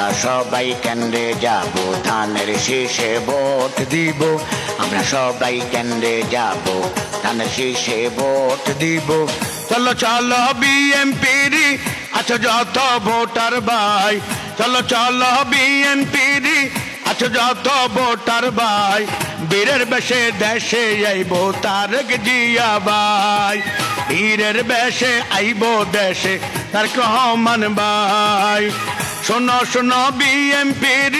আমরা সবাই কেন্দ্রে যাব, ধানের শীষে ভোট দিব। আমরা সবাই কেন্দ্রে যাব, ধানের শীষে ভোট দিব। চলো চলো বিএনপির আছো যত ভোটার ভাই, চলো চলো বিএনপির আছো যত ভোটার ভাই, বীরের বেশে দেশে আইব তারেক জিয়া ভাই, বীরের বেশে আইব দেশে তারেক রহমান ভাই। শোনো শোনো বিএনপির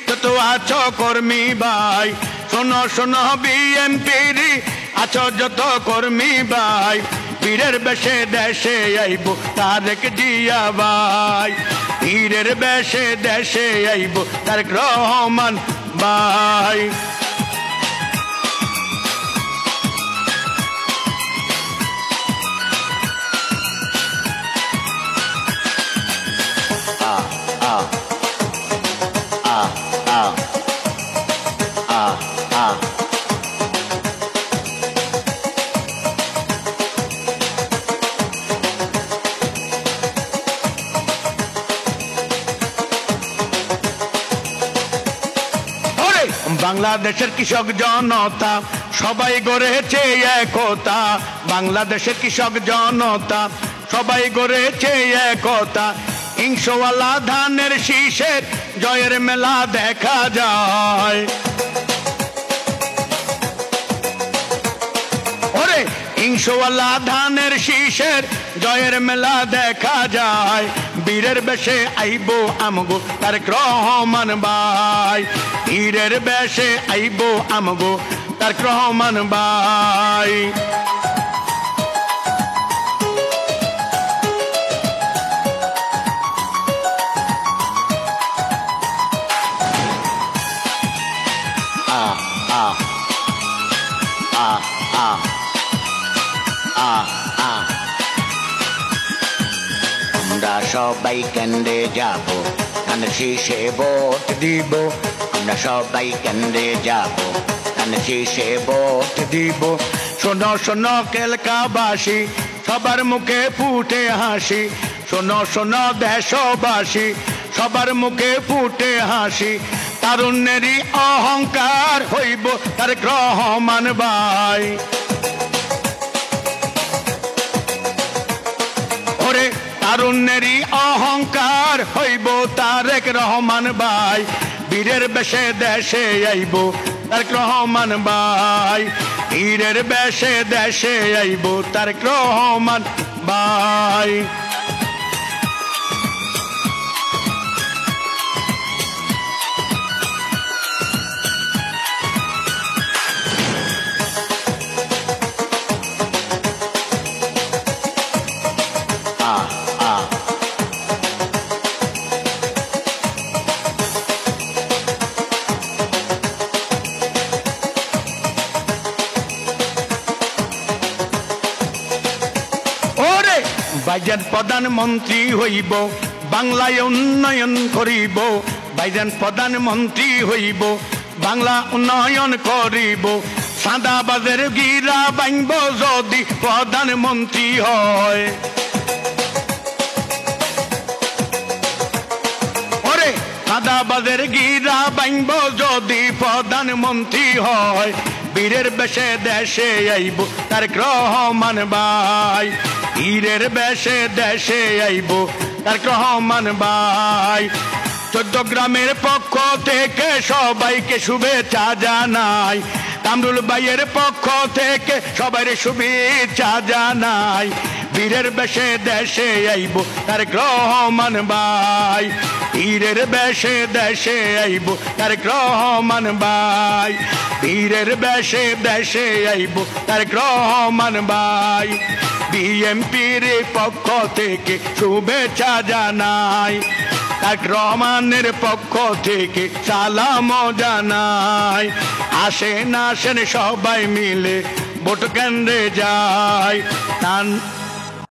যত আছো কর্মী ভাই, শোনো শোনো বিএনপির আছো যত কর্মী ভাই, বীরের বেশে দেশে আইব তারেক জিয়া ভাই, বীরের বেশে দেশে আইব তারেক রহমান ভাই। বাংলাদেশের কৃষক জনতা সবাই গড়েছে একতা, বাংলাদেশের কৃষক জনতা সবাই গড়েছে একতা, হিংসওয়ালা ধানের শীষের জয়ের মেলা দেখা যায়। ওরে হিংসওয়ালা ধানের শীষের জয়ের মেলা দেখা যায়, বীরের বেশে আইব আমগো তারেক রহমান ভাই, বীরের বেশে আইব আমগো তারেক রহমান ভাই। আমরা সবাই কেন্দ্রে যাব, ধানের শীষে ভোট দিব। আমরা সবাই কেন্দ্রে যাব, ধানের শীষে ভোট দিব। শোনো শোনো এলাকাবাসী সবার মুখে ফুটে হাসি, শোনো শোনো দেশবাসী সবার মুখে ফুটে হাসি, তারুণ্যেরই অহংকার হইব তারেক রহমান ভাই। ওরে তারুণ্যেরই অহংকার হইব তারেক রহমান ভাই, বীরের বেশে দেশে আইব তারেক রহমান ভাই, বীরের বেশে দেশে আইব তারেক রহমান ভাই। ভাইজান প্রধানমন্ত্রী হইব, বাংলায় উন্নয়ন করিব, ভাইজান প্রধানমন্ত্রী হইব, বাংলা উন্নয়ন করিব, সাদাবাজের গিরা ভাঙব যদি প্রধানমন্ত্রী হয়। ওরে সাদাবাজের গিরা ভাঙব যদি প্রধানমন্ত্রী হয়, বীরের বেশে দেশে আইব তারেক রহমান ভাই, বীরের বেশে দেশে আইব তারেক রহমান ভাই। 14 গ্রামের পক্ষ থেকে সবাইকে শুভেচ্ছা জানাই, কামরুল ভাইয়ের পক্ষ থেকে সবাই শুভেচ্ছা জানাই, বীরের বেশে দেশে আইব তারেক রহমান ভাই, বীরের বেশে দেশে আইব তারেক রহমান ভাই, বীরের বেশে দেশে আইব তারেক রহমান ভাই। বিএনপির পক্ষ থেকে শুভেচ্ছা জানাই, তারেক রহমানের পক্ষ থেকে সালাম জানাই, আসেন আসেন সবাই মিলে ভোট কেন্দ্রে যাই।